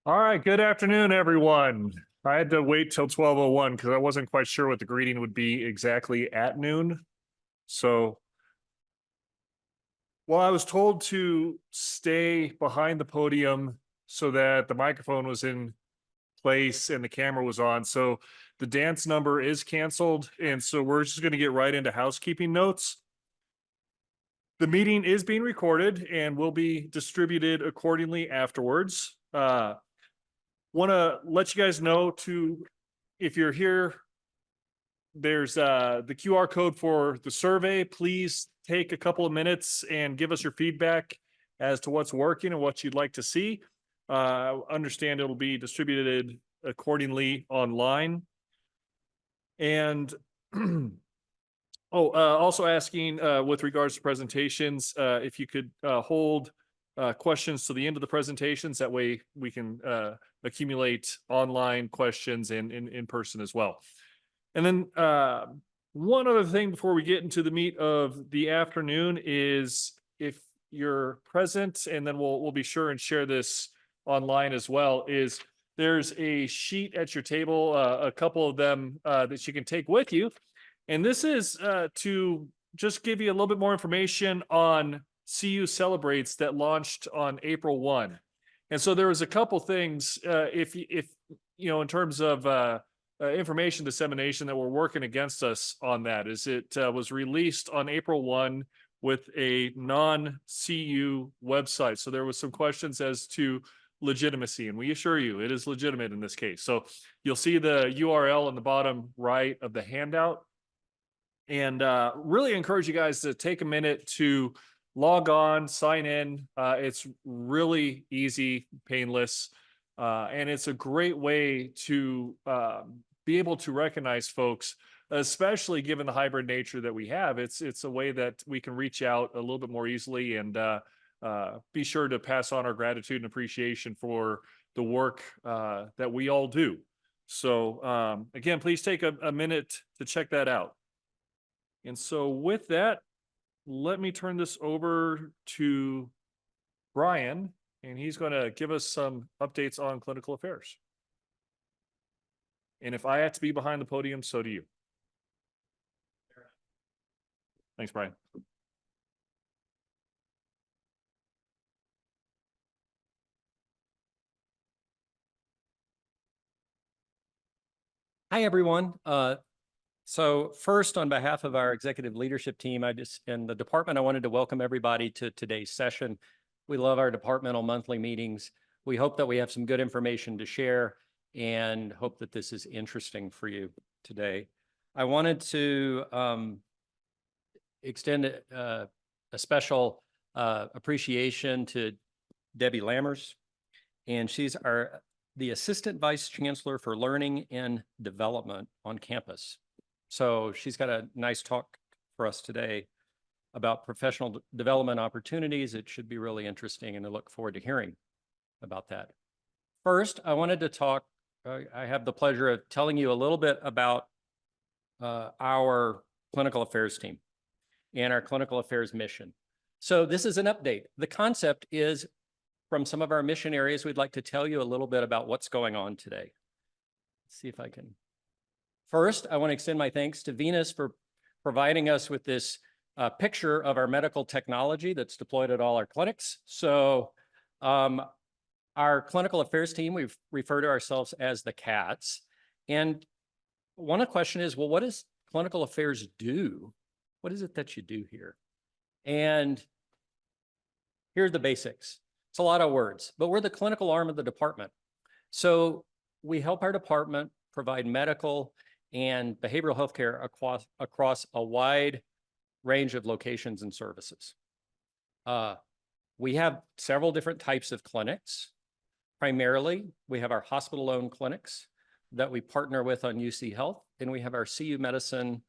All right, good afternoon, everyone. I had to wait till 12:01 because I wasn't quite sure what the greeting would be exactly at noon. So, well, I was told to stay behind the podium so that the microphone was in place and the camera was on. So the dance number is canceled. And so we're just going to get right into housekeeping notes. The meeting is being recorded and will be distributed accordingly afterwards. Want to let you guys know if you're here, there's the QR code for the survey. Please take a couple of minutes and give us your feedback as to what's working and what you'd like to see. Understand it'll be distributed accordingly online. And also asking with regards to presentations, if you could hold questions to the end of the presentations. That way we can accumulate online questions and in person as well. And then one other thing before we get into the meat of the afternoon is if you're present, and then we'll be sure and share this online as well, is there's a sheet at your table, a couple of them that you can take with you. And this is to just give you a little bit more information on CU Celebrates that launched on April 1. And so there was a couple things, if you know, in terms of information dissemination that were working against us on that, is it was released on April 1 with a non-CU website. So there was some questions as to legitimacy, and we assure you it is legitimate in this case. So you'll see the URL on the bottom right of the handout. And really encourage you guys to take a minute to log on, sign in. It's really easy, painless, and it's a great way to be able to recognize folks, especially given the hybrid nature that we have. It's a way that we can reach out a little bit more easily and be sure to pass on our gratitude and appreciation for the work that we all do. So again, please take a minute to check that out. And so with that, let me turn this over to Brian, and he's going to give us some updates on clinical affairs. And if I have to be behind the podium, so do you. Thanks, Brian. Hi, everyone. So first, on behalf of our executive leadership team, and the department, I wanted to welcome everybody to today's session. We love our departmental monthly meetings. We hope that we have some good information to share and hope that this is interesting for you today. I wanted to extend a special appreciation to Debbie Lammers, and she's the Assistant Vice Chancellor for Learning and Development on campus. So she's got a nice talk for us today about professional development opportunities. It should be really interesting, and I look forward to hearing about that. First, I wanted to talk, I have the pleasure of telling you a little bit about our clinical affairs team and our clinical affairs mission. So this is an update. The concept is, from some of our mission areas, we'd like to tell you a little bit about what's going on today. Let's see if I can. First, I want to extend my thanks to Venus for providing us with this picture of our medical technology that's deployed at all our clinics. So our clinical affairs team, we refer to ourselves as the CATs. And one question is, well, what does clinical affairs do? What is it that you do here? And here are the basics. It's a lot of words, but we're the clinical arm of the department. So we help our department provide medical and behavioral health care across a wide range of locations and services. We have several different types of clinics. Primarily, we have our hospital-owned clinics that we partner with on UC Health, and we have our CU Medicine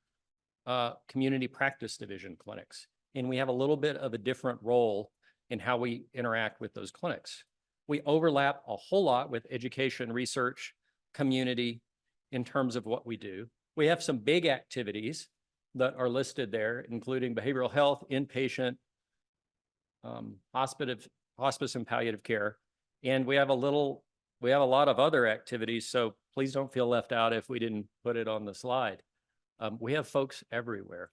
community practice division clinics. And we have a little bit of a different role in how we interact with those clinics. We overlap a whole lot with education, research, community in terms of what we do. We have some big activities that are listed there, including behavioral health, inpatient, hospice and palliative care. And we have a little we have a lot of other activities, so please don't feel left out if we didn't put it on the slide. We have folks everywhere.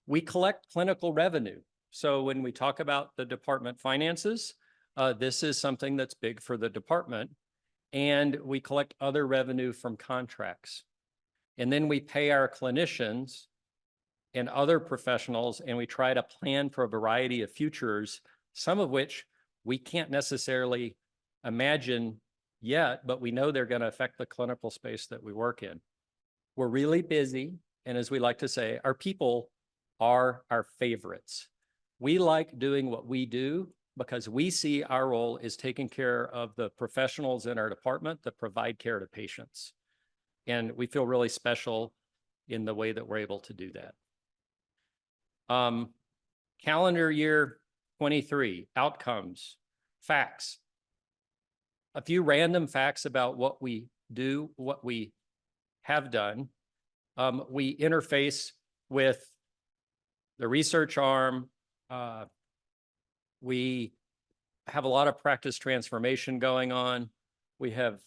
We collect clinical revenue. So when we talk about the department finances, this is something that's big for the department. And we collect other revenue from contracts. And then we pay our clinicians and other professionals, and we try to plan for a variety of futures, some of which we can't necessarily imagine yet, but we know they're going to affect the clinical space that we work in. We're really busy. And as we like to say, our people are our favorites. We like doing what we do because we see our role is taking care of the professionals in our department that provide care to patients. And we feel really special in the way that we're able to do that. Calendar year 23, outcomes, facts. A few random facts about what we do, what we have done. We interface with the research arm. We have a lot of practice transformation going on. We have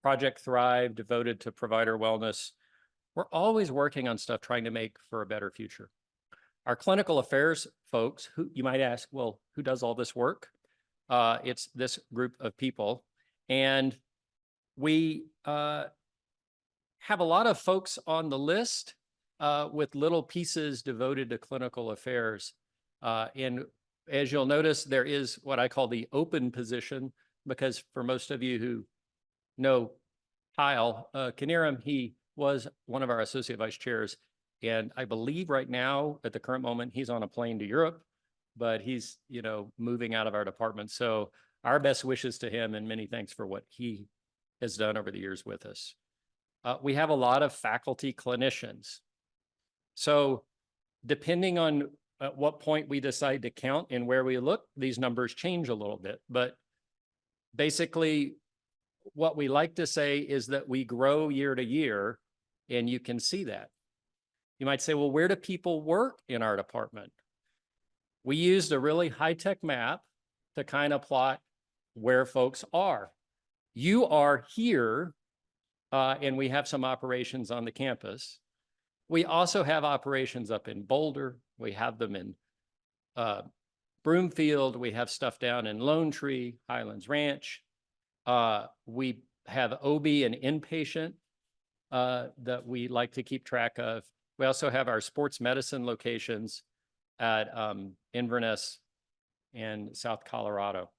Project Thrive devoted to provider wellness. We're always working on stuff trying to make for a better future. Our clinical affairs folks, who you might ask, well, who does all this work? It's this group of people. And we have a lot of folks on the list with little pieces devoted to clinical affairs. And as you'll notice, there is what I call the open position, because for most of you who know Kyle Knierim, he was one of our associate vice chairs. And I believe right now, at the current moment, he's on a plane to Europe, but he's, moving out of our department. So our best wishes to him and many thanks for what he has done over the years with us. We have a lot of faculty clinicians. So depending on at what point we decide to count and where we look, these numbers change a little bit. But basically, what we like to say is that we grow year to year, and you can see that. You might say, well, where do people work in our department? We used a really high-tech map to kind of plot where folks are. You are here, and we have some operations on the campus. We also have operations up in Boulder. We have them in Broomfield. We have stuff down in Lone Tree, Highlands Ranch. We have OB and inpatient that we like to keep track of. We also have our sports medicine locations at Inverness and South Colorado.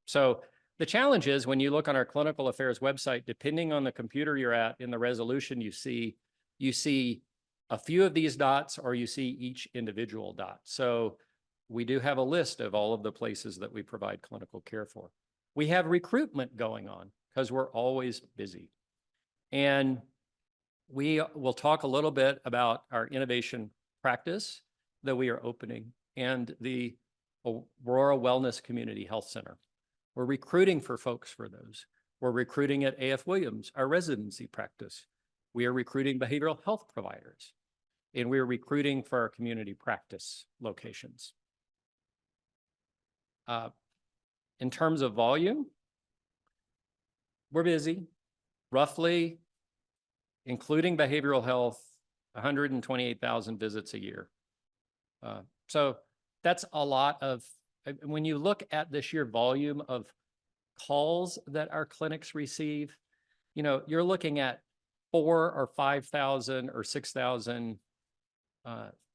So the challenge is when you look on our clinical affairs website, depending on the computer you're at in the resolution you see a few of these dots or you see each individual dot. So we do have a list of all of the places that we provide clinical care for. We have recruitment going on because we're always busy. And we will talk a little bit about our innovation practice that we are opening and the Aurora Wellness Community Health Center. We're recruiting for folks for those. We're recruiting at AF Williams, our residency practice. We are recruiting behavioral health providers, and we are recruiting for our community practice locations. In terms of volume, we're busy, roughly, including behavioral health, 128,000 visits a year. So that's a lot of, when you look at this year volume of calls that our clinics receive, you're looking at 4,000 or 5,000 or 6,000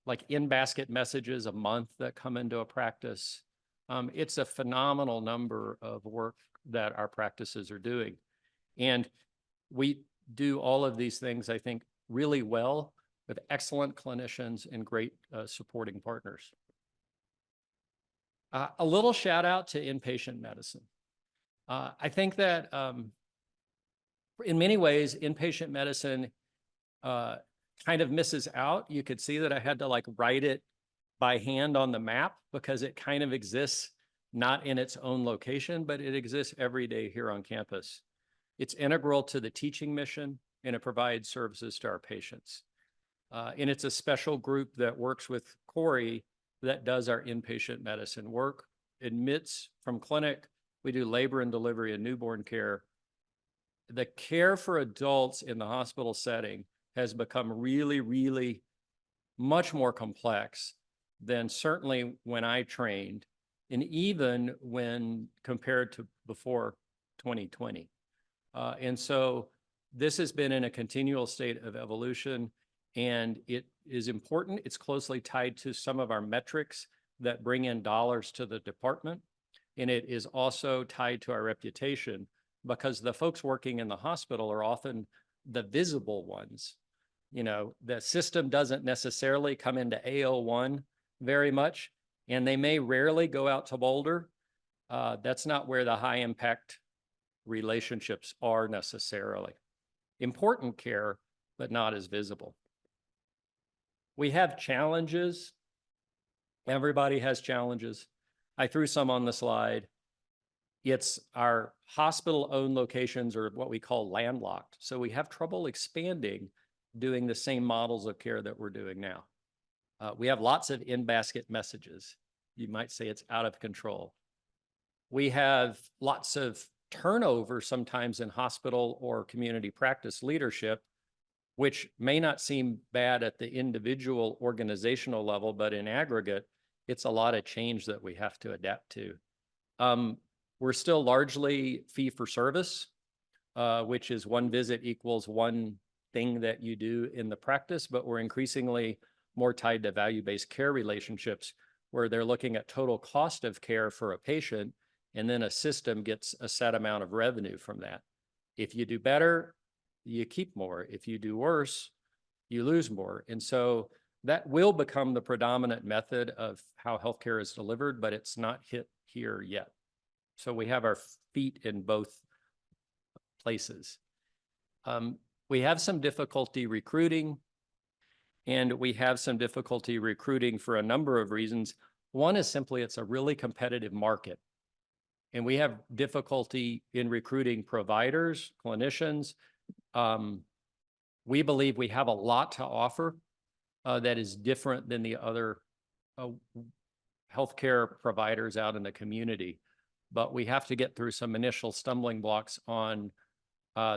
like in-basket messages a month that come into a practice. It's a phenomenal number of work that our practices are doing. And we do all of these things, I think, really well with excellent clinicians and great supporting partners. A little shout out to inpatient medicine. I think that in many ways, inpatient medicine kind of misses out. You could see that I had to write it by hand on the map because it kind of exists not in its own location, but it exists every day here on campus. It's integral to the teaching mission, and it provides services to our patients. And it's a special group that works with Corey that does our inpatient medicine work, admits from clinic We do labor and delivery and newborn care. The care for adults in the hospital setting has become really, really much more complex than certainly when I trained, and even when compared to before 2020. And so this has been in a continual state of evolution, and it is important. It's closely tied to some of our metrics that bring in dollars to the department. And it is also tied to our reputation, because the folks working in the hospital are often the visible ones. You know, the system doesn't necessarily come into AO1 very much, and they may rarely go out to Boulder. That's not where the high impact relationships are necessarily. Important care, but not as visible. We have challenges. Everybody has challenges. I threw some on the slide. It's our hospital-owned locations, or what we call landlocked. So we have trouble expanding, doing the same models of care that we're doing now. We have lots of in-basket messages. You might say it's out of control. We have lots of turnover sometimes in hospital or community practice leadership, which may not seem bad at the individual organizational level, but in aggregate, it's a lot of change that we have to adapt to. We're still largely fee for service, which is one visit equals one thing that you do in the practice, but we're increasingly more tied to value-based care relationships, where they're looking at total cost of care for a patient, and then a system gets a set amount of revenue from that. If you do better, you keep more. If you do worse, you lose more. And so that will become the predominant method of how healthcare is delivered, but it's not hit here yet. So we have our feet in both places. We have some difficulty recruiting, and we have some difficulty recruiting for a number of reasons. One is simply it's a really competitive market, and we have difficulty in recruiting providers, clinicians. We believe we have a lot to offer that is different than the other healthcare providers out in the community. But we have to get through some initial stumbling blocks on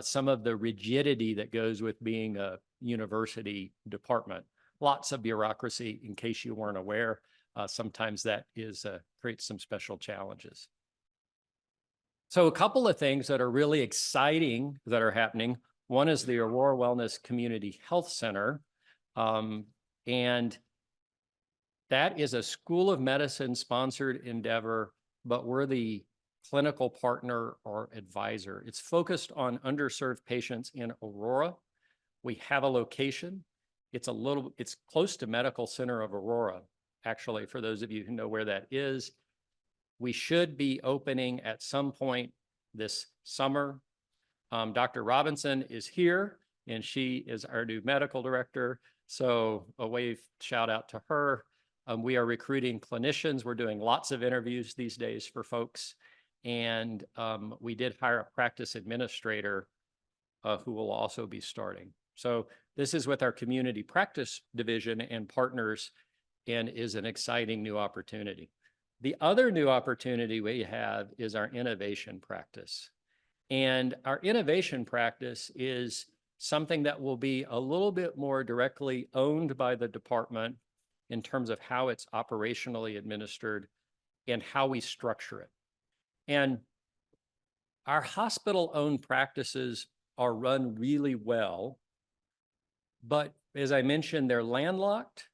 some of the rigidity that goes with being a university department. Lots of bureaucracy, in case you weren't aware. Sometimes that creates some special challenges. So a couple of things that are really exciting that are happening. One is the Aurora Wellness Community Health Center. And that is a School of Medicine sponsored endeavor, but we're the clinical partner or advisor. It's focused on underserved patients in Aurora. We have a location. It's close to Medical Center of Aurora, actually, for those of you who know where that is. We should be opening at some point this summer. Dr. Robinson is here, and she is our new medical director. So a shout out to her. We are recruiting clinicians. We're doing lots of interviews these days for folks. And we did hire a practice administrator who will also be starting. So this is with our community practice division and partners, and is an exciting new opportunity. The other new opportunity we have is our innovation practice. And our innovation practice is something that will be a little bit more directly owned by the department in terms of how it's operationally administered and how we structure it. And our hospital-owned practices are run really well, but as I mentioned, they're landlocked,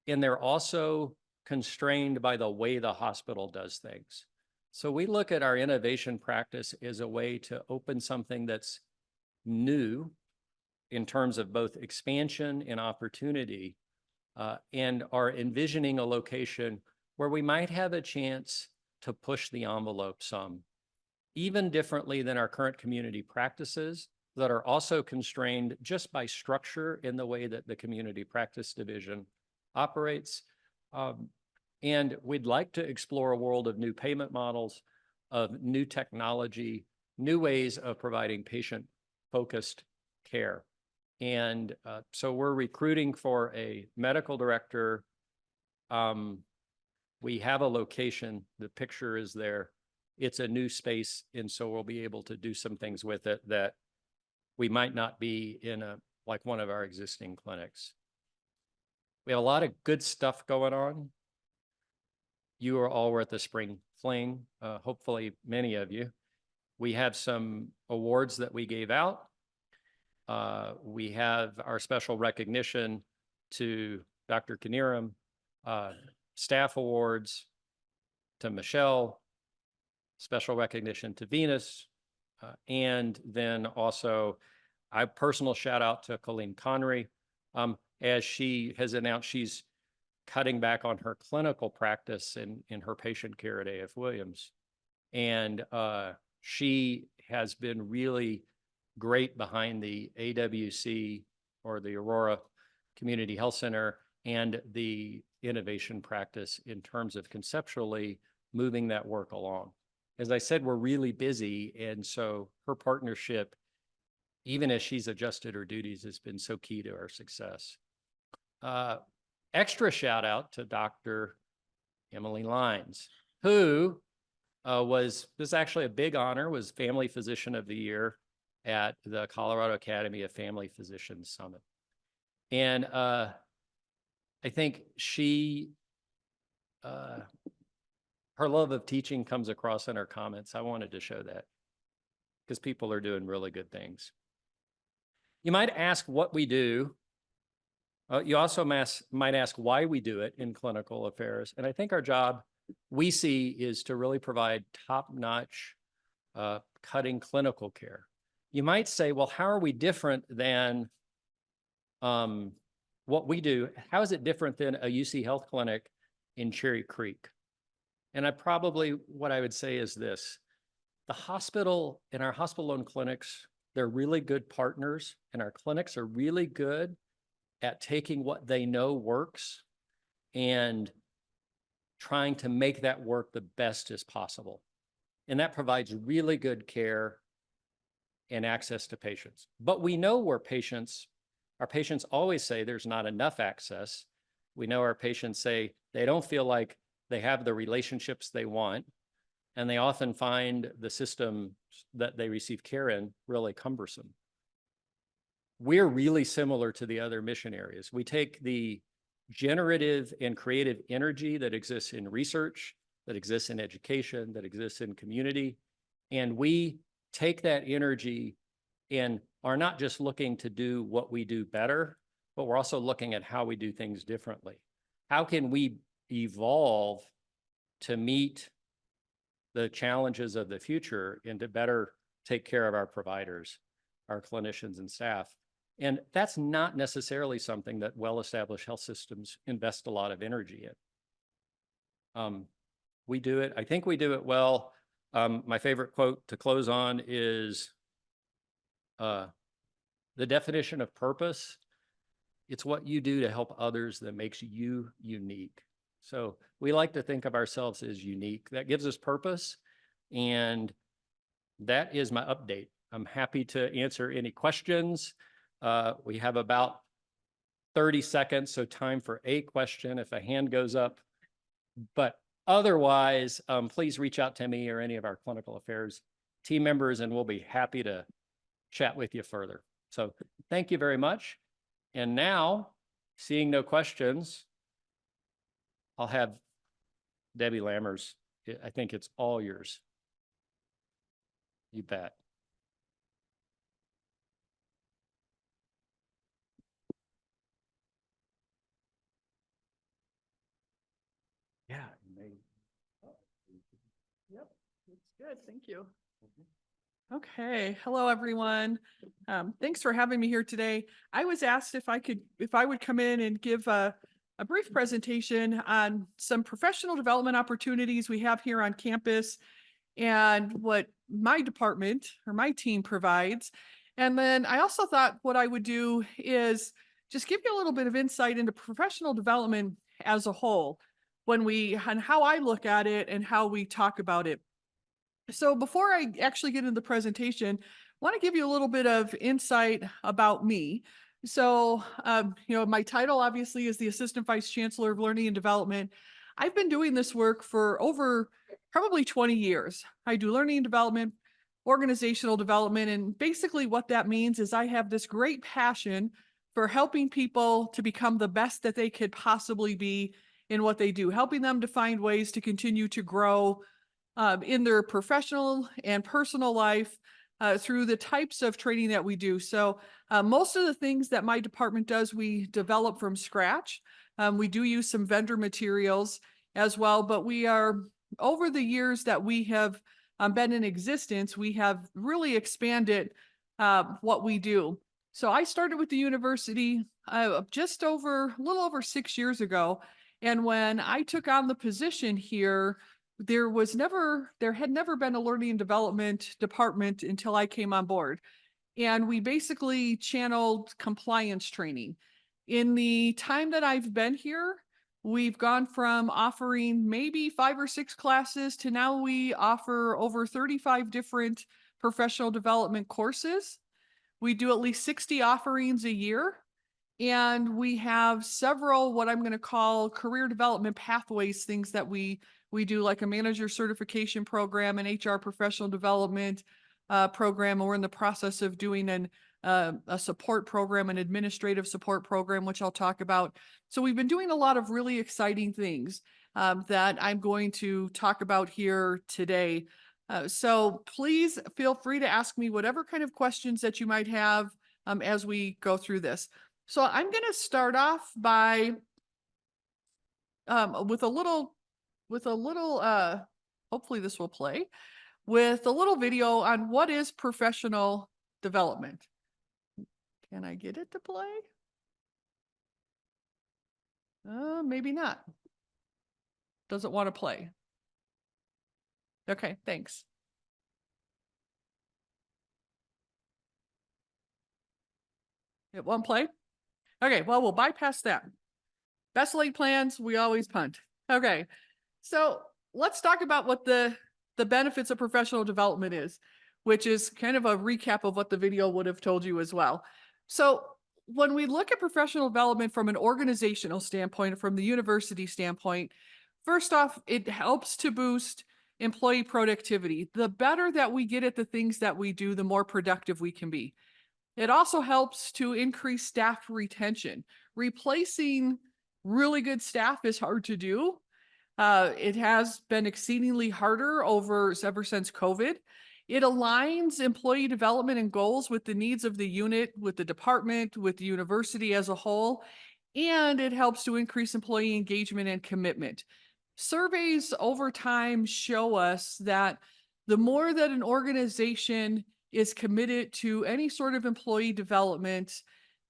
and they're also constrained by the way the hospital does things. So we look at our innovation practice as a way to open something that's new in terms of both expansion and opportunity, and are envisioning a location where we might have a chance to push the envelope some, even differently than our current community practices that are also constrained just by structure in the way that the community practice division operates. And we'd like to explore a world of new payment models, of new technology, new ways of providing patient-focused care. And so we're recruiting for a medical director. We have a location, the picture is there. it's a new space. And so we'll be able to do some things with it that we might not be in like one of our existing clinics. We have a lot of good stuff going on. You are all were at the spring fling, hopefully many of you. We have some awards that we gave out. We have our special recognition to Dr. Kaniram, staff awards to Michelle, special recognition to Venus, and then also a personal shout out to Colleen Connery, as she has announced she's cutting back on her clinical practice in her patient care at AF Williams. And she has been really great behind the AWC, or the Aurora Community Health Center, and the innovation practice in terms of conceptually moving that work along. As I said, we're really busy. And so her partnership, even as she's adjusted her duties, has been so key to our success. Extra shout out to Dr. Emily Lines, who this is actually a big honor, was Family Physician of the Year at the Colorado Academy of Family Physicians Summit. And I think her love of teaching comes across in her comments. I wanted to show that because people are doing really good things. You might ask what we do. You also might ask why we do it in clinical affairs. And I think our job, we see, is to really provide top-notch, cutting clinical care. You might say, well, how are we different than what we do? How is it different than a UC Health clinic in Cherry Creek? And what I would say is this: the hospital and our hospital-owned clinics, they're really good partners, and our clinics are really good at taking what they know works and trying to make that work the best as possible. And that provides really good care and access to patients. But we know where our patients always say there's not enough access. We know our patients say they don't feel like they have the relationships they want, and they often find the system that they receive care in really cumbersome. We're really similar to the other mission areas. We take the generative and creative energy that exists in research, that exists in education, that exists in community, and we take that energy and are not just looking to do what we do better, but we're also looking at how we do things differently. How can we evolve to meet the challenges of the future and to better take care of our providers, our clinicians and staff? And that's not necessarily something that well-established health systems invest a lot of energy in. We do it. I think we do it well. My favorite quote to close on is the definition of purpose. It's what you do to help others that makes you unique. So we like to think of ourselves as unique. That gives us purpose. And that is my update. I'm happy to answer any questions. We have about 30 seconds, so time for a question if a hand goes up. But otherwise, please reach out to me or any of our clinical affairs team members, and we'll be happy to chat with you further. So thank you very much. And now, seeing no questions, I'll have Debbie Lammers. I think it's all yours. You bet. Yeah. Yep, that's good. Thank you. Okay. Hello, everyone. Thanks for having me here today. I was asked if I would come in and give a brief presentation on some professional development opportunities we have here on campus and what my department or my team provides. And then I also thought what I would do is just give you a little bit of insight into professional development as a whole, and how I look at it and how we talk about it. So before I actually get into the presentation, I want to give you a little bit of insight about me. So, my title obviously is the Assistant Vice Chancellor of Learning and Development. I've been doing this work for over probably 20 years. I do learning and development, organizational development, and basically what that means is I have this great passion for helping people to become the best that they could possibly be in what they do, helping them to find ways to continue to grow in their professional and personal life through the types of training that we do. So most of the things that my department does, we develop from scratch. We do use some vendor materials as well, but we are, over the years that we have been in existence, we have really expanded what we do. So I started with the university just a little over 6 years ago. And when I took on the position here, there had never been a learning and development department until I came on board. And we basically channeled compliance training. In the time that I've been here, we've gone from offering maybe 5 or 6 classes to now we offer over 35 different professional development courses. We do at least 60 offerings a year. And we have several, what I'm going to call career development pathways, things that we do, like a manager certification program, an HR professional development program. And we're in the process of doing a support program, an administrative support program, which I'll talk about. So we've been doing a lot of really exciting things that I'm going to talk about here today. So please feel free to ask me whatever kind of questions that you might have as we go through this. So I'm going to start off by with a little hopefully this will play, with a little video on what is professional development. Can I get it to play? Maybe not. Doesn't want to play. Okay, thanks. It won't play? Okay, well, we'll bypass that. Best laid plans, we always punt. Okay, so let's talk about what the benefits of professional development is, which is kind of a recap of what the video would have told you as well. So when we look at professional development from an organizational standpoint, from the university standpoint, first off, it helps to boost employee productivity. The better that we get at the things that we do, the more productive we can be. It also helps to increase staff retention. Replacing really good staff is hard to do. It has been exceedingly harder ever since COVID. It aligns employee development and goals with the needs of the unit, with the department, with the university as a whole, and it helps to increase employee engagement and commitment. Surveys over time show us that the more that an organization is committed to any sort of employee development,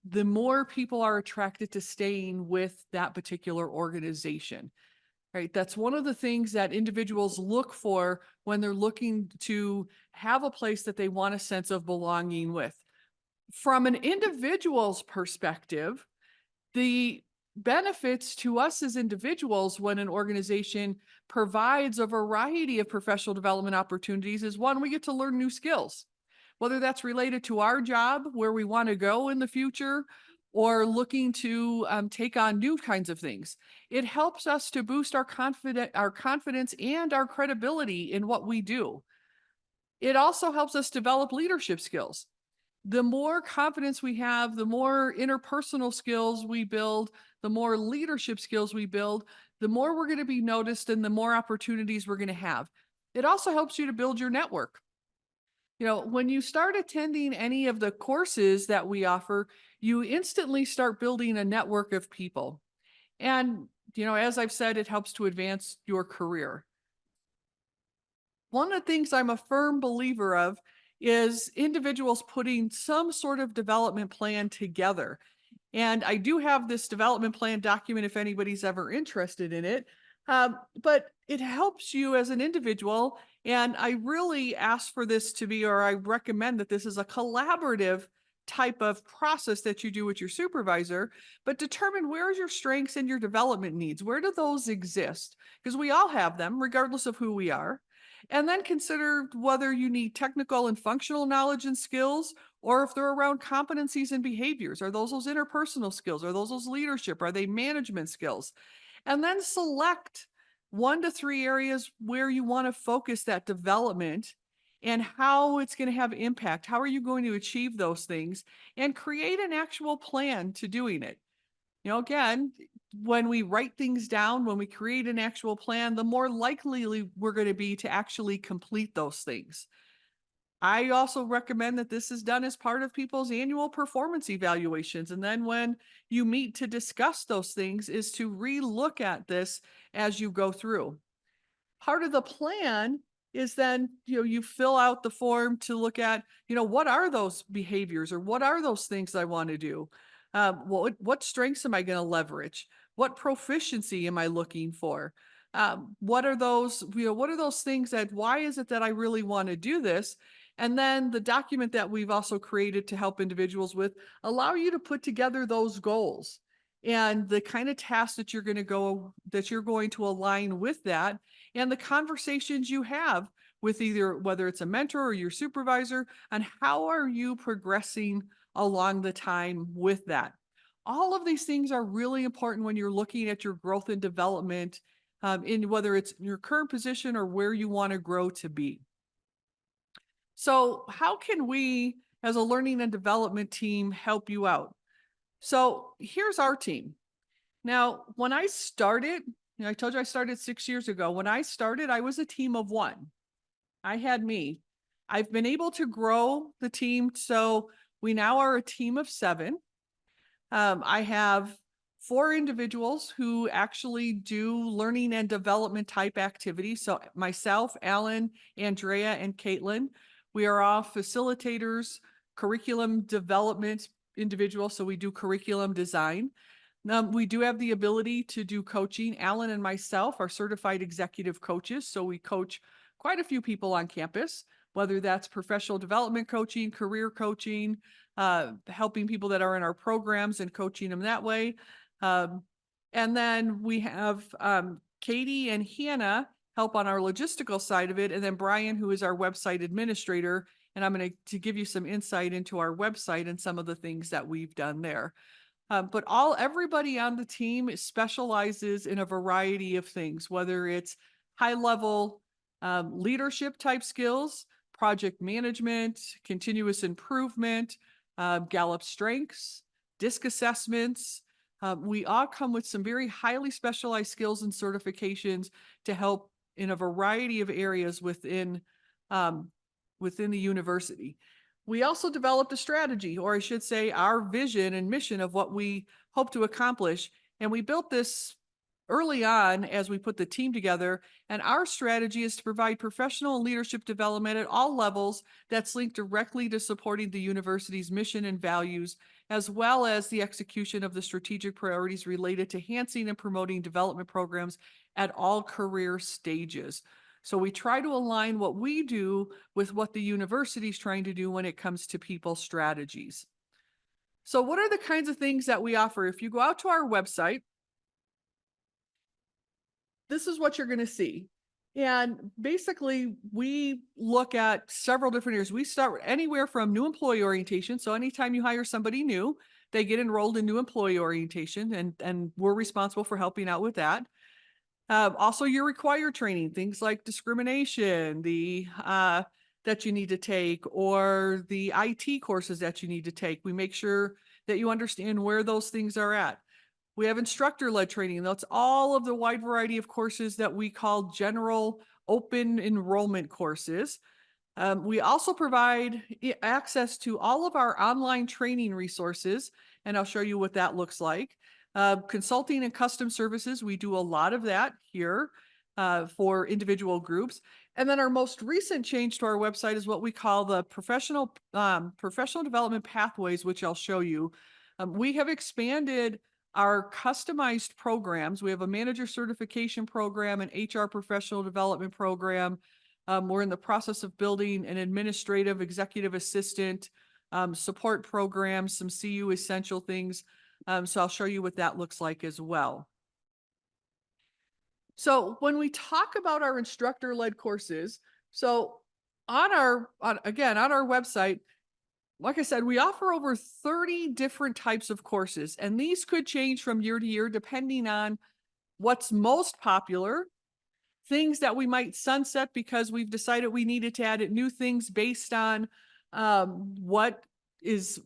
the more people are attracted to staying with that particular organization, right? That's one of the things that individuals look for when they're looking to have a place that they want a sense of belonging with. From an individual's perspective, the benefits to us as individuals when an organization provides a variety of professional development opportunities is, one, we get to learn new skills. Whether that's related to our job, where we want to go in the future, or looking to take on new kinds of things. It helps us to boost our confidence and our credibility in what we do. It also helps us develop leadership skills. The more confidence we have, the more interpersonal skills we build, the more leadership skills we build, the more we're going to be noticed and the more opportunities we're going to have. It also helps you to build your network. You know, when you start attending any of the courses that we offer, you instantly start building a network of people. And, you know, as I've said, it helps to advance your career. One of the things I'm a firm believer of is individuals putting some sort of development plan together. And I do have this development plan document if anybody's ever interested in it. But it helps you as an individual. And I really ask for this to be, or I recommend that this is a collaborative type of process that you do with your supervisor, but determine where's your strengths and your development needs. Where do those exist? Because we all have them, regardless of who we are. And then consider whether you need technical and functional knowledge and skills, or if they're around competencies and behaviors. Are those interpersonal skills? Are those leadership? Are they management skills? And then select 1 to 3 areas where you want to focus that development and how it's going to have impact. How are you going to achieve those things and create an actual plan to doing it? You know, again, when we write things down, when we create an actual plan, the more likely we're going to be to actually complete those things. I also recommend that this is done as part of people's annual performance evaluations. And then when you meet to discuss those things is to re-look at this as you go through. Part of the plan is then, you fill out the form to look at, what are those behaviors or what are those things I want to do? What strengths am I going to leverage? What proficiency am I looking for? What are those, what are those things that, why is it that I really want to do this? And then the document that we've also created to help individuals with allow you to put together those goals and the kind of tasks that you're going to align with that, and the conversations you have with either whether it's a mentor or your supervisor, and how are you progressing along the time with that. All of these things are really important when you're looking at your growth and development, in whether it's your current position or where you want to grow to be. So how can we, as a learning and development team, help you out? So here's our team. Now, when I started, I told you I started 6 years ago. When I started, I was a team of 1. I had me. I've been able to grow the team, so we now are a team of 7. I have 4 individuals who actually do learning and development type activities. So myself, Alan, Andrea, and Caitlin, we are all facilitators, curriculum development individuals. So we do curriculum design. We do have the ability to do coaching. Alan and myself are certified executive coaches. So we coach quite a few people on campus, whether that's professional development coaching, career coaching, helping people that are in our programs and coaching them that way. And then we have Katie and Hannah help on our logistical side of it. And then Brian, who is our website administrator. And I'm going to give you some insight into our website and some of the things that we've done there. But everybody on the team specializes in a variety of things, whether it's high level leadership type skills, project management, continuous improvement, Gallup strengths, DISC assessments. We all come with some very highly specialized skills and certifications to help in a variety of areas within the university. We also developed a strategy, or I should say our vision and mission of what we hope to accomplish. And we built this early on as we put the team together. And our strategy is to provide professional and leadership development at all levels that's linked directly to supporting the university's mission and values, as well as the execution of the strategic priorities related to enhancing and promoting development programs at all career stages. So we try to align what we do with what the university is trying to do when it comes to people strategies. So what are the kinds of things that we offer? If you go out to our website, this is what you're going to see. And basically, we look at several different areas. We start anywhere from new employee orientation. So anytime you hire somebody new, they get enrolled in new employee orientation, and we're responsible for helping out with that. Also, your required training, things like discrimination, that you need to take, or the IT courses that you need to take. We make sure that you understand where those things are at. We have instructor-led training. That's all of the wide variety of courses that we call general open enrollment courses. We also provide access to all of our online training resources, and I'll show you what that looks like. Consulting and custom services, we do a lot of that here for individual groups. And then our most recent change to our website is what we call the professional development pathways, which I'll show you. We have expanded our customized programs. We have a manager certification program, an HR professional development program. We're in the process of building an administrative executive assistant support program, some CU essential things. So I'll show you what that looks like as well. So when we talk about our instructor-led courses, so on our website, like I said, we offer over 30 different types of courses, and these could change from year to year depending on what's most popular things that we might sunset because we've decided we needed to add new things based on what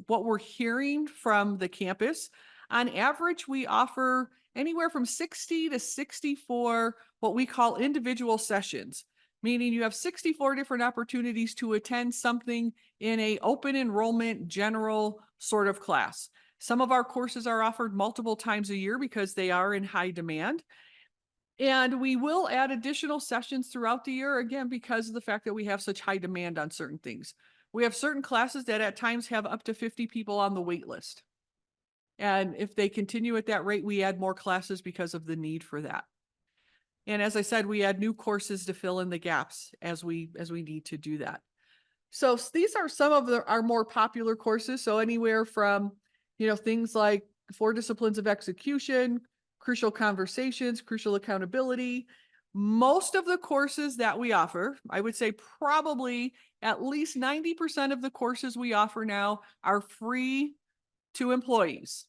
we're hearing from the campus. On average, we offer anywhere from 60 to 64 what we call individual sessions, meaning you have 64 different opportunities to attend something in a open enrollment general sort of class. Some of our courses are offered multiple times a year because they are in high demand. And we will add additional sessions throughout the year, again, because of the fact that we have such high demand on certain things. We have certain classes that at times have up to 50 people on the wait list. And if they continue at that rate, we add more classes because of the need for that. And as I said, we add new courses to fill in the gaps as we need to do that. So these are some of our more popular courses. So anywhere from, things like 4 disciplines of execution, crucial conversations, crucial accountability. Most of the courses that we offer, I would say probably at least 90% of the courses we offer now are free to employees.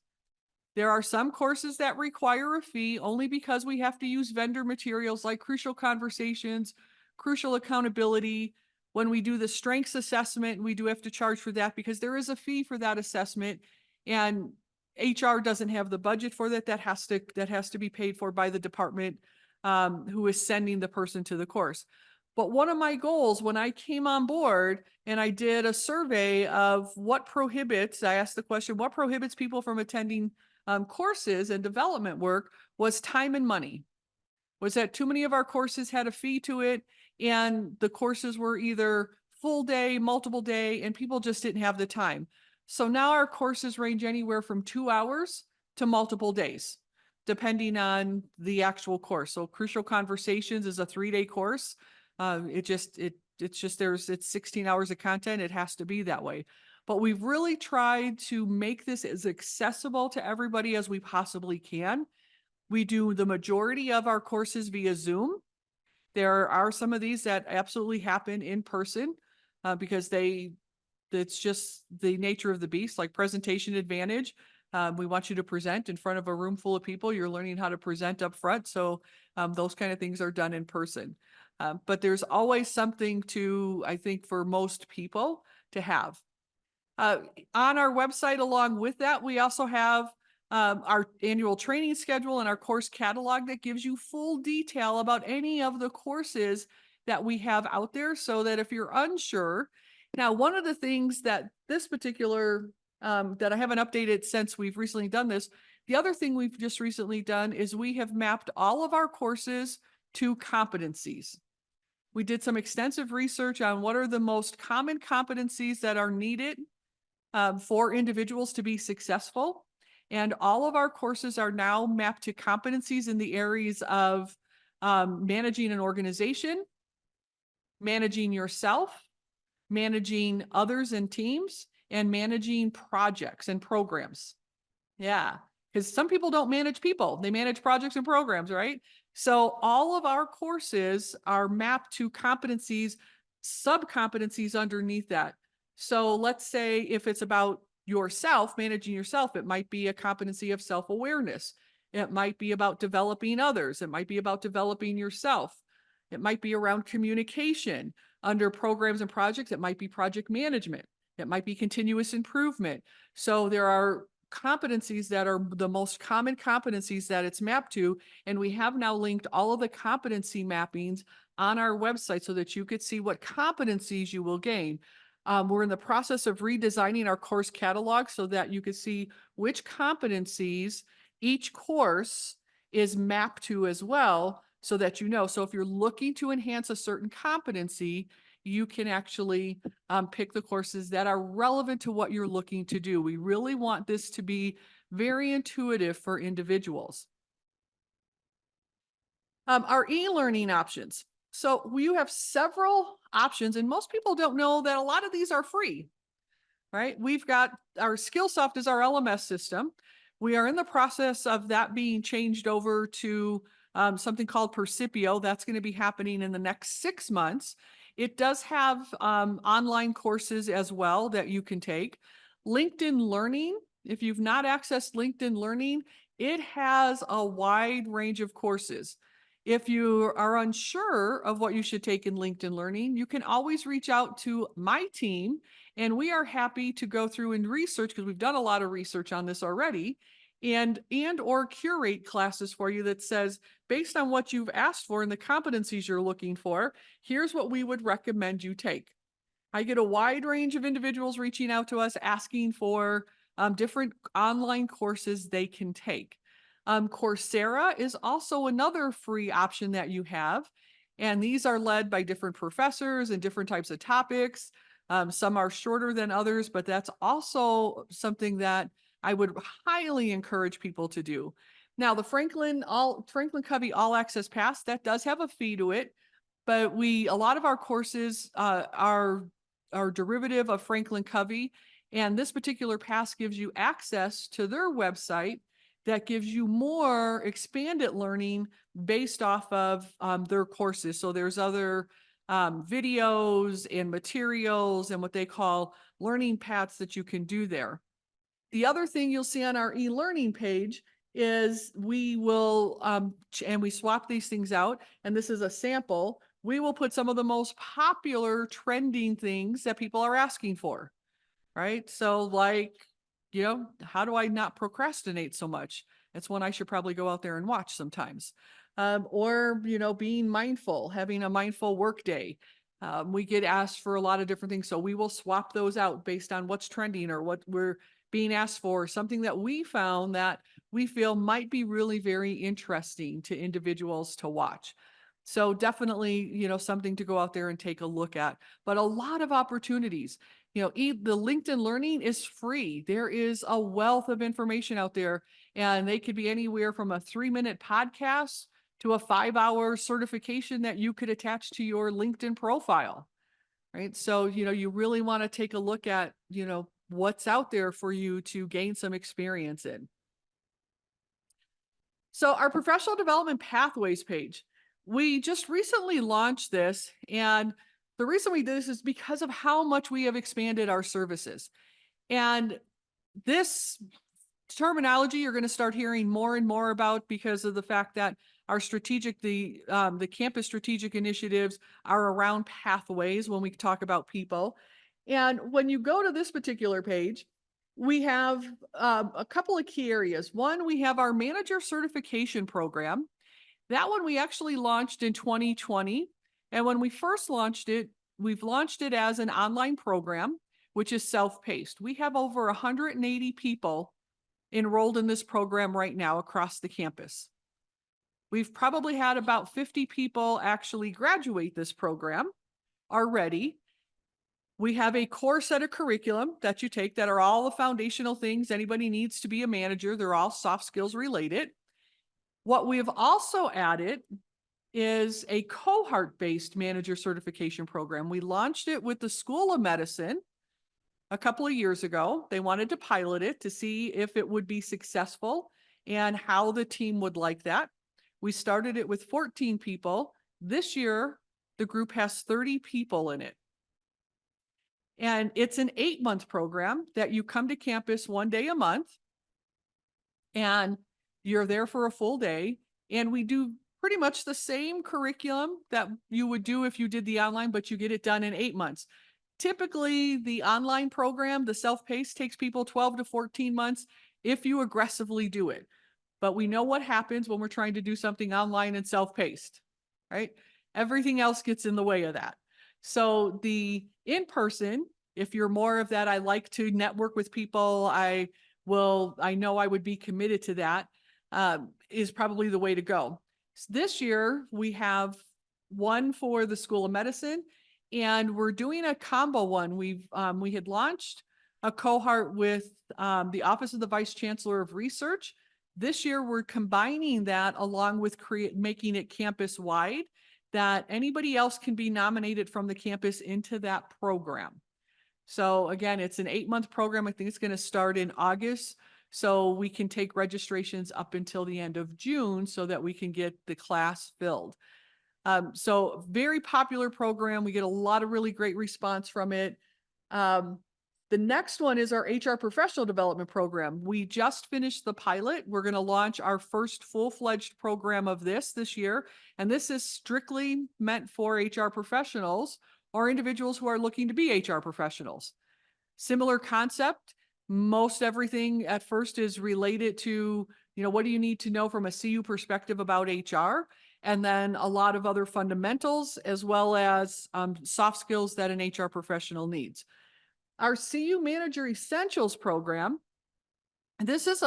There are some courses that require a fee only because we have to use vendor materials like crucial conversations, crucial accountability. When we do the strengths assessment, we do have to charge for that because there is a fee for that assessment, and HR doesn't have the budget for that. That has to be paid for by the department who is sending the person to the course. But one of my goals when I came on board and I did a survey of I asked the question, what prohibits people from attending courses and development work, was time and money. Was that too many of our courses had a fee to it, and the courses were either full day, multiple day, and people just didn't have the time. So now our courses range anywhere from 2 hours to multiple days, depending on the actual course. So Crucial Conversations is a 3-day course. It's 16 hours of content. It has to be that way. But we've really tried to make this as accessible to everybody as we possibly can. We do the majority of our courses via Zoom. There are some of these that absolutely happen in person because it's just the nature of the beast, like Presentation Advantage. We want you to present in front of a room full of people. You're learning how to present up front. So those kind of things are done in person. But there's always something I think, for most people to have. On our website, along with that, we also have our annual training schedule and our course catalog that gives you full detail about any of the courses that we have out there, so that if you're unsure. Now, one of the things that this particular, that I haven't updated since we've recently done this, the other thing we've just recently done is we have mapped all of our courses to competencies. We did some extensive research on what are the most common competencies that are needed for individuals to be successful. And all of our courses are now mapped to competencies in the areas of managing an organization, managing yourself, managing others and teams, and managing projects and programs. Yeah, because some people don't manage people. They manage projects and programs, right? So all of our courses are mapped to competencies, sub-competencies underneath that. So let's say if it's about yourself, managing yourself, it might be a competency of self-awareness. It might be about developing others. It might be about developing yourself. It might be around communication. Under programs and projects, it might be project management. It might be continuous improvement. So there are competencies that are the most common competencies that it's mapped to. And we have now linked all of the competency mappings on our website so that you could see what competencies you will gain. We're in the process of redesigning our course catalog so that you could see which competencies each course is mapped to as well, so that you know. So if you're looking to enhance a certain competency, you can actually pick the courses that are relevant to what you're looking to do. We really want this to be very intuitive for individuals. Our e-learning options. So we have several options, and most people don't know that a lot of these are free, right? We've got our Skillsoft is our LMS system. We are in the process of that being changed over to something called Percipio. That's going to be happening in the next 6 months. It does have online courses as well that you can take. LinkedIn Learning, if you've not accessed LinkedIn Learning, it has a wide range of courses. If you are unsure of what you should take in LinkedIn Learning, you can always reach out to my team, and we are happy to go through and research, because we've done a lot of research on this already, and or curate classes for you that says, based on what you've asked for and the competencies you're looking for, here's what we would recommend you take. I get a wide range of individuals reaching out to us asking for different online courses they can take. Coursera is also another free option that you have. And these are led by different professors and different types of topics. Some are shorter than others, but that's also something that I would highly encourage people to do. Now, the Franklin Covey All Access Pass, that does have a fee to it, but a lot of our courses are derivative of Franklin Covey. And this particular pass gives you access to their website that gives you more expanded learning based off of their courses. So there's other videos and materials and what they call learning paths that you can do there. The other thing you'll see on our e-learning page is we will, and we swap these things out, and this is a sample. We will put some of the most popular trending things that people are asking for, right? So like, how do I not procrastinate so much? It's one I should probably go out there and watch sometimes. Or, being mindful, having a mindful work day. We get asked for a lot of different things. So we will swap those out based on what's trending or what we're being asked for, something that we found that we feel might be really very interesting to individuals to watch. So definitely, something to go out there and take a look at, but a lot of opportunities. The LinkedIn Learning is free. There is a wealth of information out there, and they could be anywhere from a 3-minute podcast to a 5-hour certification that you could attach to your LinkedIn profile, right? So, you really want to take a look at, what's out there for you to gain some experience in. So our professional development pathways page, we just recently launched this, and the reason we did this is because of how much we have expanded our services. And this terminology you're going to start hearing more and more about because of the fact that our the campus strategic initiatives are around pathways when we talk about people. And when you go to this particular page, we have a couple of key areas. One, we have our manager certification program. That one we actually launched in 2020. And when we first launched it, we've launched it as an online program, which is self-paced. We have over 180 people enrolled in this program right now across the campus. We've probably had about 50 people actually graduate this program already. We have a core set of curriculum that you take that are all the foundational things anybody needs to be a manager. They're all soft skills related. What we've also added is a cohort-based manager certification program. We launched it with the School of Medicine a couple of years ago. They wanted to pilot it to see if it would be successful and how the team would like that. We started it with 14 people. This year, the group has 30 people in it. And it's an 8-month program that you come to campus 1 day a month, and you're there for a full day. And we do pretty much the same curriculum that you would do if you did the online, but you get it done in 8 months. Typically, the online program, the self-paced, takes people 12 to 14 months if you aggressively do it. But we know what happens when we're trying to do something online and self-paced, right? Everything else gets in the way of that. So the in-person, if you're more of that, I like to network with people, I know I would be committed to that, is probably the way to go. This year, we have one for the School of Medicine, and we're doing a combo one. We had launched a cohort with the Office of the Vice Chancellor of Research. This year, we're combining that along with making it campus-wide, that anybody else can be nominated from the campus into that program. So again, it's an 8-month program. I think it's going to start in August. So we can take registrations up until the end of June so that we can get the class filled. So very popular program. We get a lot of really great response from it. The next one is our HR professional development program. We just finished the pilot. We're going to launch our first full-fledged program of this year. And this is strictly meant for HR professionals or individuals who are looking to be HR professionals. Similar concept. Most everything at first is related to, what do you need to know from a CU perspective about HR? And then a lot of other fundamentals as well as soft skills that an HR professional needs. Our CU Manager Essentials program, this is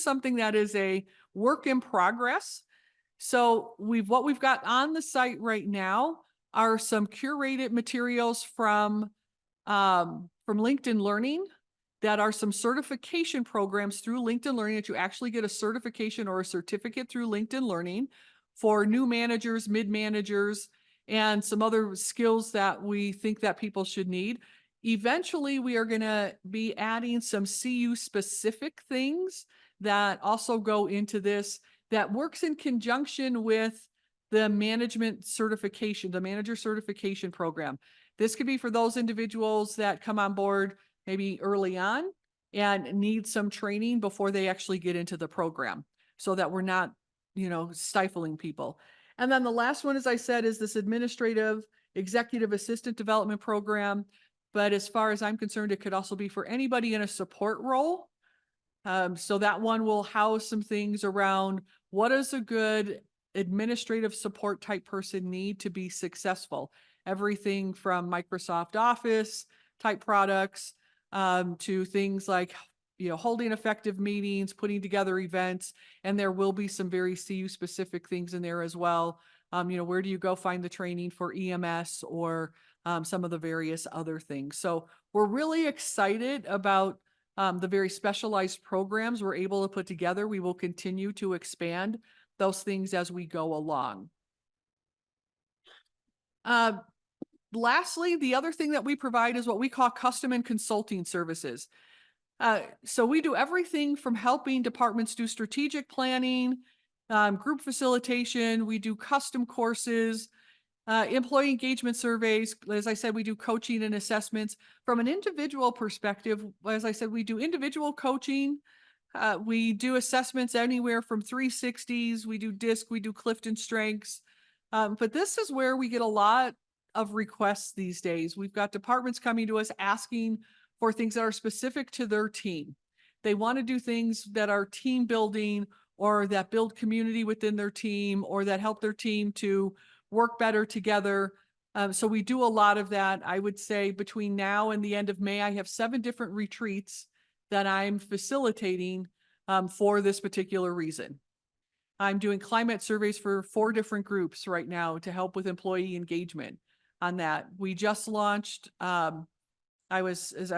something that is a work in progress. So what we've got on the site right now are some curated materials from LinkedIn Learning that are some certification programs through LinkedIn Learning that you actually get a certification or a certificate through LinkedIn Learning for new managers, mid-managers, and some other skills that we think that people should need. Eventually, we are going to be adding some CU specific things that also go into this that works in conjunction with the management certification, the manager certification program. This could be for those individuals that come on board maybe early on and need some training before they actually get into the program so that we're not, stifling people. And then the last one, as I said, is this administrative executive assistant development program. But as far as I'm concerned, it could also be for anybody in a support role. So that one will house some things around what does a good administrative support type person need to be successful? Everything from Microsoft Office type products to things like, holding effective meetings, putting together events, and there will be some very CU specific things in there as well. Where do you go find the training for EMS or some of the various other things? So we're really excited about the very specialized programs we're able to put together. We will continue to expand those things as we go along. Lastly, the other thing that we provide is what we call custom and consulting services. So we do everything from helping departments do strategic planning, group facilitation, we do custom courses, employee engagement surveys. As I said, we do coaching and assessments. From an individual perspective, as I said, we do individual coaching. We do assessments anywhere from 360s. We do DISC, we do Clifton Strengths. But this is where we get a lot of requests these days. We've got departments coming to us asking for things that are specific to their team. They want to do things that are team building or that build community within their team or that help their team to work better together. So we do a lot of that. I would say between now and the end of May, I have 7 different retreats that I'm facilitating for this particular reason. I'm doing climate surveys for 4 different groups right now to help with employee engagement on that. We just launched, as I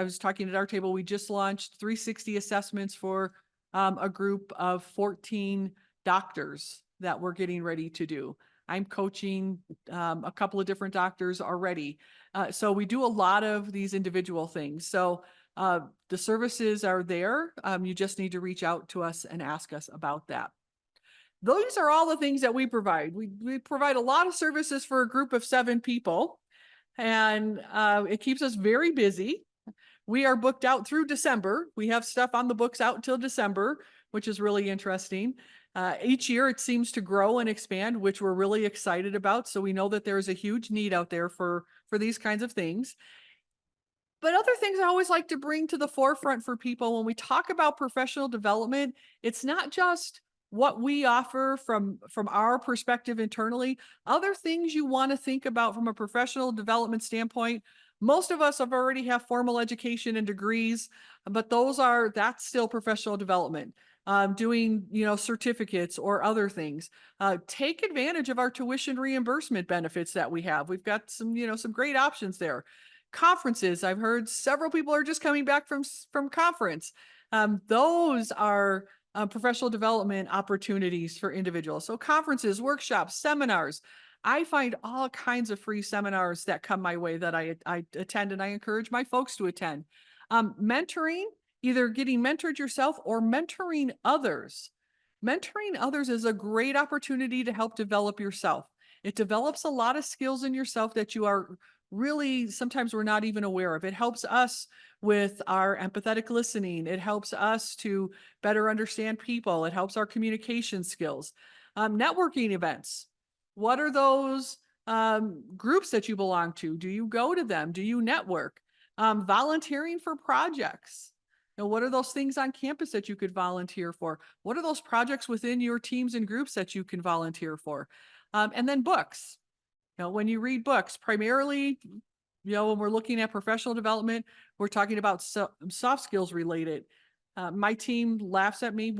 was talking at our table, we just launched 360 assessments for a group of 14 doctors that we're getting ready to do. I'm coaching a couple of different doctors already. So we do a lot of these individual things. So the services are there. You just need to reach out to us and ask us about that. Those are all the things that we provide. We provide a lot of services for a group of 7 people, and it keeps us very busy. We are booked out through December. We have stuff on the books out until December, which is really interesting. Each year it seems to grow and expand, which we're really excited about. So we know that there is a huge need out there for these kinds of things. But other things I always like to bring to the forefront for people when we talk about professional development, it's not just what we offer from our perspective internally. Other things you want to think about from a professional development standpoint. Most of us have already have formal education and degrees, but that's still professional development. Doing, certificates or other things. Take advantage of our tuition reimbursement benefits that we have. We've got some great options there. Conferences. I've heard several people are just coming back from conference. Those are professional development opportunities for individuals. So conferences, workshops, seminars. I find all kinds of free seminars that come my way that I attend, and I encourage my folks to attend. Mentoring, either getting mentored yourself or mentoring others. Mentoring others is a great opportunity to help develop yourself. It develops a lot of skills in yourself that you are really sometimes we're not even aware of. It helps us with our empathetic listening. It helps us to better understand people. It helps our communication skills. Networking events. What are those groups that you belong to? Do you go to them? Do you network? Volunteering for projects. You know, what are those things on campus that you could volunteer for? What are those projects within your teams and groups that you can volunteer for? And then books. You know, when you read books, primarily, you know, when we're looking at professional development, we're talking about soft skills related. My team laughs at me.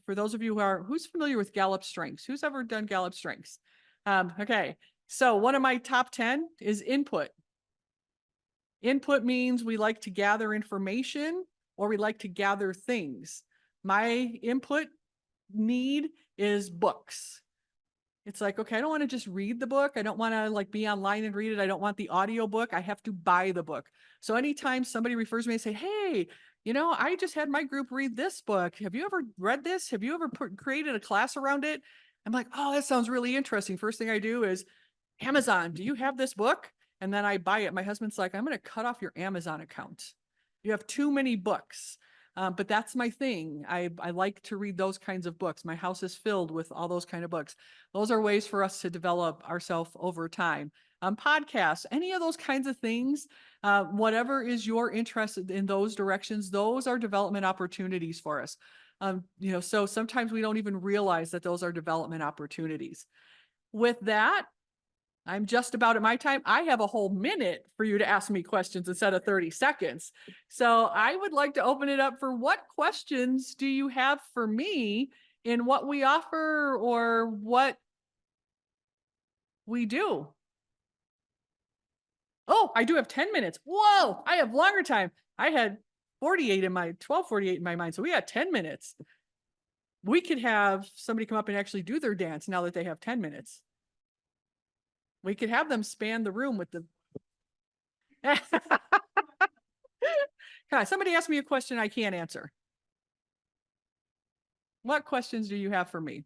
For those of you who's familiar with Gallup Strengths? Who's ever done Gallup Strengths? Okay. So one of my top 10 is input. Input means we like to gather information or we like to gather things. My input need is books. It's like, okay, I don't want to just read the book. I don't want to like be online and read it. I don't want the audio book. I have to buy the book. So anytime somebody refers to me and say, hey, you know, I just had my group read this book. Have you ever read this? Have you ever created a class around it? I'm like, oh, that sounds really interesting. First thing I do is Amazon, do you have this book? And then I buy it. My husband's like, I'm going to cut off your Amazon account. You have too many books. But that's my thing. I like to read those kinds of books. My house is filled with all those kind of books. Those are ways for us to develop ourselves over time. Podcasts, any of those kinds of things, whatever is your interest in those directions, those are development opportunities for us. You know, so sometimes we don't even realize that those are development opportunities. With that, I'm just about at my time. I have a whole minute for you to ask me questions instead of 30 seconds. So I would like to open it up for what questions do you have for me in what we offer or what we do? Oh, I do have 10 minutes. Whoa, I have longer time. I had 12:48 in my mind. So we had 10 minutes. We could have somebody come up and actually do their dance now that they have 10 minutes. We could have them span the room with the. Somebody asked me a question I can't answer. What questions do you have for me?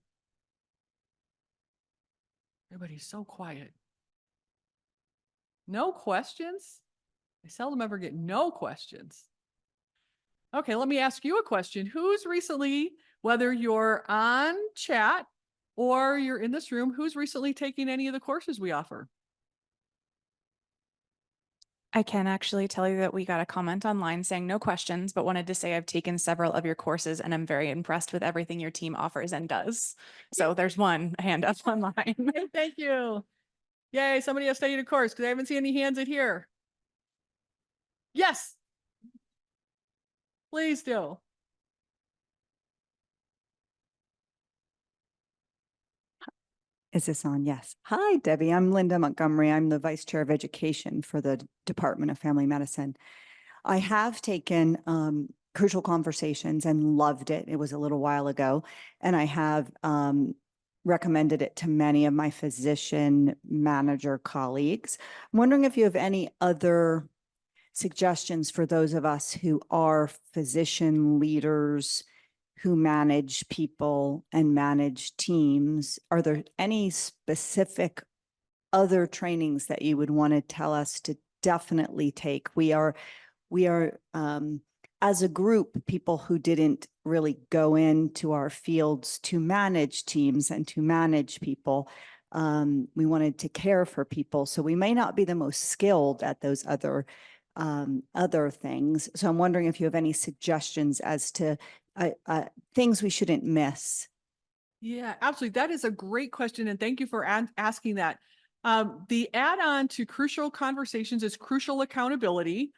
Everybody's so quiet. No questions? I seldom ever get no questions. Okay, let me ask you a question. Who's recently, whether you're on chat or you're in this room, who's recently taken any of the courses we offer? I can actually tell you that we got a comment online saying no questions, but wanted to say I've taken several of your courses and I'm very impressed with everything your team offers and does. So there's one hand up online. Hey, thank you. Yay, somebody has taken a course because I haven't seen any hands in here. Yes. Please do. Is this on? Yes. Hi, Debbie. I'm Linda Montgomery. I'm the Vice Chair of Education for the Department of Family Medicine. I have taken Crucial Conversations and loved it. It was a little while ago. And I have recommended it to many of my physician manager colleagues. I'm wondering if you have any other suggestions for those of us who are physician leaders who manage people and manage teams. Are there any specific other trainings that you would want to tell us to definitely take? We are as a group, people who didn't really go into our fields to manage teams and to manage people. We wanted to care for people. So we may not be the most skilled at those other things. So I'm wondering if you have any suggestions as to things we shouldn't miss. Yeah, absolutely. That is a great question. And thank you for asking that. The add-on to Crucial Conversations is Crucial Accountability,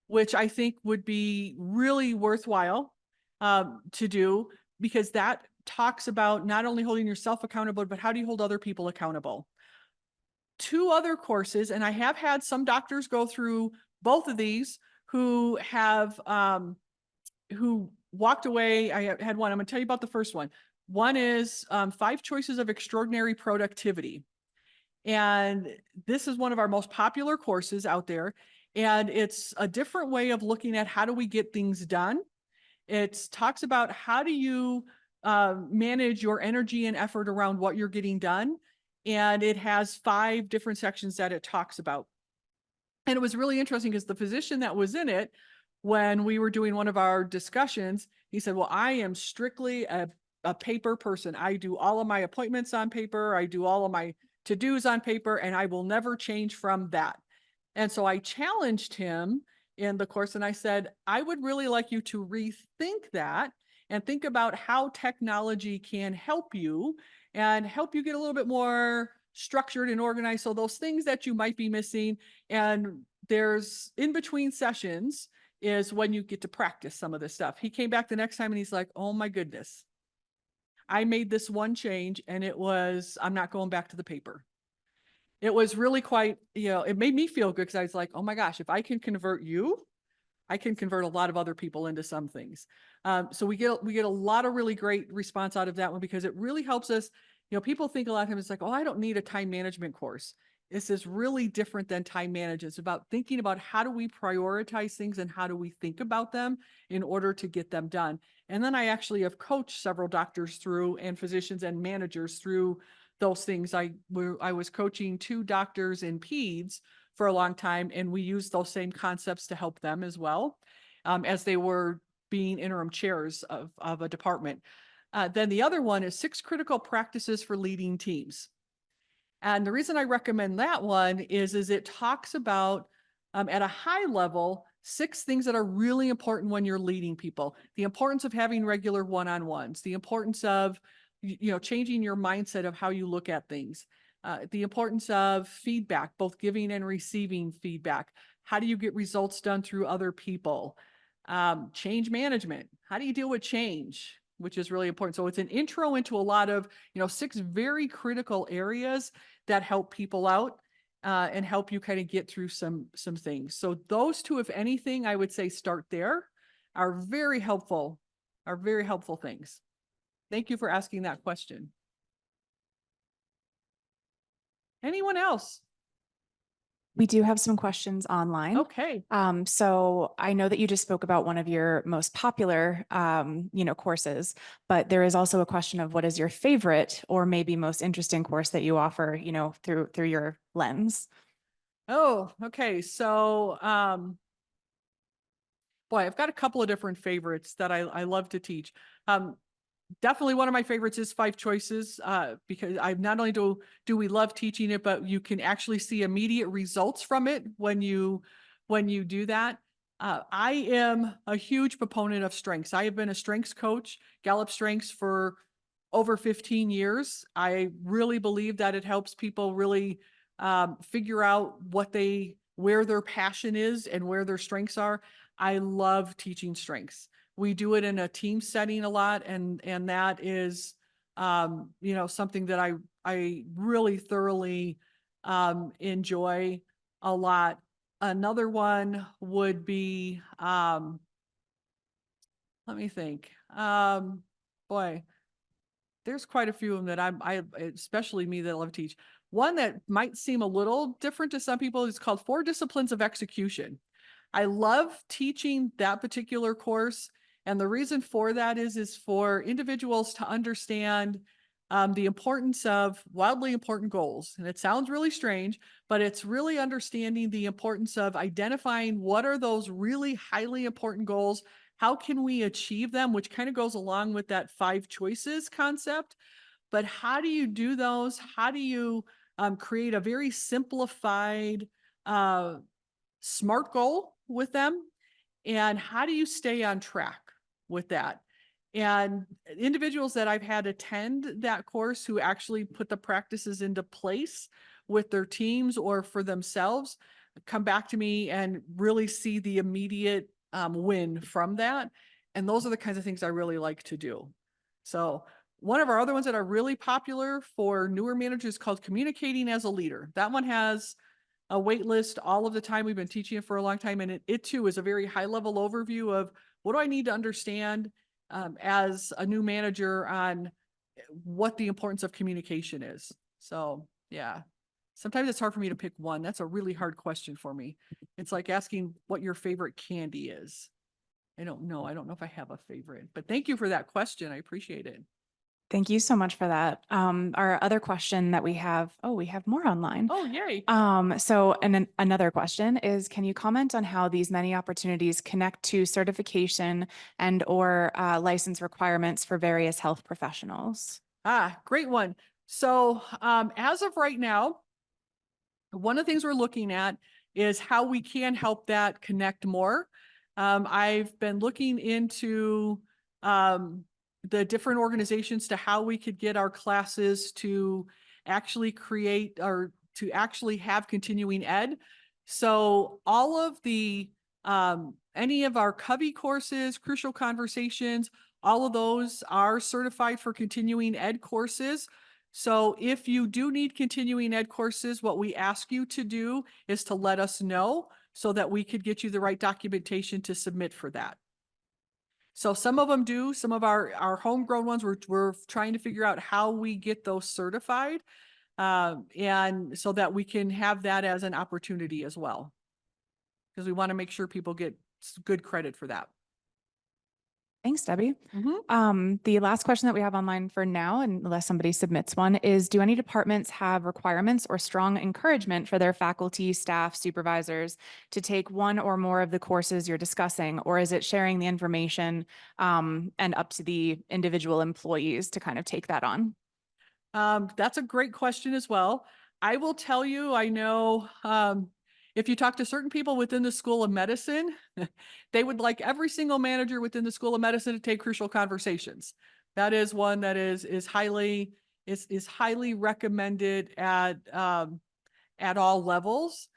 which I think would be really worthwhile to do, because that talks about not only holding yourself accountable, but how do you hold other people accountable? Two other courses, and I have had some doctors go through both of these who have who walked away. I had one. I'm going to tell you about the first one. One is 5 Choices of Extraordinary Productivity. And this is one of our most popular courses out there. And it's a different way of looking at how do we get things done. It talks about how do you manage your energy and effort around what you're getting done. And it has 5 different sections that it talks about. And it was really interesting because the physician that was in it, when we were doing one of our discussions, he said, well, I am strictly a paper person. I do all of my appointments on paper. I do all of my to-dos on paper, and I will never change from that. And so I challenged him in the course and I said, I would really like you to rethink that and think about how technology can help you and help you get a little bit more structured and organized. So those things that you might be missing, and there's in between sessions is when you get to practice some of this stuff. He came back the next time and he's like, oh my goodness, I made this one change and it was, I'm not going back to the paper. It was really quite, it made me feel good because I was like, oh my gosh, if I can convert you, I can convert a lot of other people into some things. So we get a lot of really great response out of that one because it really helps us. People think a lot of times it's like, oh, I don't need a time management course. This is really different than time management. It's about thinking about how do we prioritize things and how do we think about them in order to get them done. And then I actually have coached several doctors through and physicians and managers through those things. I was coaching 2 doctors in peds for a long time, and we used those same concepts to help them as well, as they were being interim chairs of a department. Then the other one is 6 critical practices for leading teams. And the reason I recommend that one is it talks about, at a high level, 6 things that are really important when you're leading people. The importance of having regular one-on-ones, the importance of, changing your mindset of how you look at things, the importance of feedback, both giving and receiving feedback. How do you get results done through other people? Change management. How do you deal with change? Which is really important. So it's an intro into a lot of, 6 very critical areas that help people out and help you kind of get through some things. So those 2, if anything, I would say start there, are very helpful things. Thank you for asking that question. Anyone else? We do have some questions online. Okay. So I know that you just spoke about one of your most popular, courses, but there is also a question of what is your favorite or maybe most interesting course that you offer, through your lens. Oh, okay. So, boy, I've got a couple of different favorites that I love to teach. Definitely one of my favorites is 5 choices, because I not only do we love teaching it, but you can actually see immediate results from it when you do that. I am a huge proponent of strengths. I have been a strengths coach, Gallup Strengths, for over 15 years. I really believe that it helps people really figure out where their passion is and where their strengths are. I love teaching strengths. We do it in a team setting a lot, and that is, something that I really thoroughly enjoy a lot. Another one would be, let me think. Boy, there's quite a few of them that I especially me that love to teach. One that might seem a little different to some people is called 4 Disciplines of Execution. I love teaching that particular course. And the reason for that is for individuals to understand the importance of wildly important goals. And it sounds really strange, but it's really understanding the importance of identifying what are those really highly important goals. How can we achieve them, which kind of goes along with that 5 choices concept. But how do you do those? How do you create a very simplified, SMART goal with them? And how do you stay on track with that? And individuals that I've had attend that course who actually put the practices into place with their teams or for themselves come back to me and really see the immediate win from that. And those are the kinds of things I really like to do. So one of our other ones that are really popular for newer managers is called Communicating as a Leader. That one has a wait list all of the time. We've been teaching it for a long time. And it too is a very high level overview of what do I need to understand as a new manager on what the importance of communication is. So yeah, sometimes it's hard for me to pick one. That's a really hard question for me. It's like asking what your favorite candy is. I don't know. I don't know if I have a favorite, but thank you for that question. I appreciate it. Thank you so much for that. Our other question that we have more online. Oh, yay. Another question is, can you comment on how these many opportunities connect to certification and or license requirements for various health professionals? Great one. So as of right now, one of the things we're looking at is how we can help that connect more. I've been looking into the different organizations to how we could get our classes to actually create or to actually have continuing ed. So all of the any of our Covey courses, Crucial Conversations, all of those are certified for continuing ed courses. So if you do need continuing ed courses, what we ask you to do is to let us know so that we could get you the right documentation to submit for that. So some of them do, some of our homegrown ones, we're trying to figure out how we get those certified. And so that we can have that as an opportunity as well. Because we want to make sure people get good credit for that. Thanks, Debbie. Mhm. The last question that we have online for now, unless somebody submits one, is do any departments have requirements or strong encouragement for their faculty, staff, supervisors to take one or more of the courses you're discussing? Or is it sharing the information and up to the individual employees to kind of take that on? That's a great question as well. I will tell you, I know if you talk to certain people within the School of Medicine, they would like every single manager within the School of Medicine to take Crucial Conversations. That is one that is highly recommended at all levels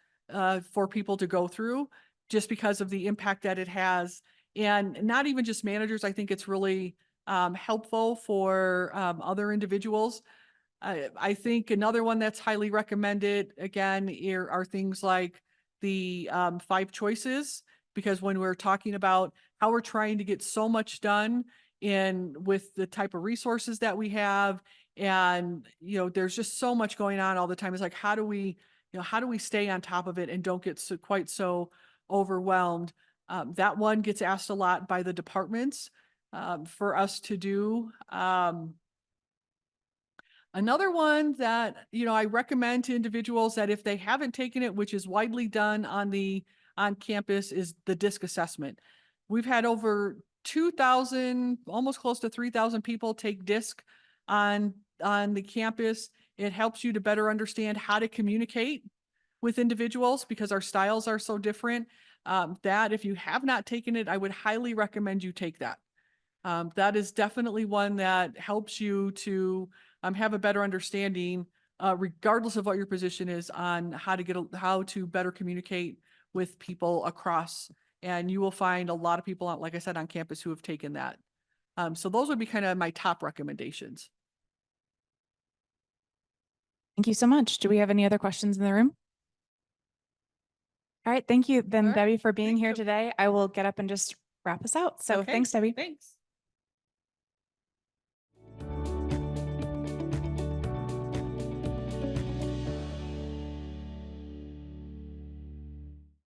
for people to go through, just because of the impact that it has, and not even just managers. I think it's really helpful for other individuals. I think another one that's highly recommended, again, are things like the 5 choices, because when we're talking about how we're trying to get so much done with the type of resources that we have, and, there's just so much going on all the time. It's like, how do we stay on top of it and don't get quite so overwhelmed? That one gets asked a lot by the departments for us to do. Another one that, I recommend to individuals that if they haven't taken it, which is widely done on campus, is the DISC assessment. We've had over 2,000, almost close to 3,000 people take DISC on the campus. It helps you to better understand how to communicate with individuals because our styles are so different. That if you have not taken it, I would highly recommend you take that. That is definitely one that helps you to have a better understanding, regardless of what your position is, on how to better communicate with people across. And you will find a lot of people, like I said, on campus who have taken that. So those would be kind of my top recommendations. Thank you so much. Do we have any other questions in the room? All right. Thank you then, All right. Debbie, for being Thank here you. today. I will get up and just wrap us out. So Okay, thanks, Debbie. Thanks.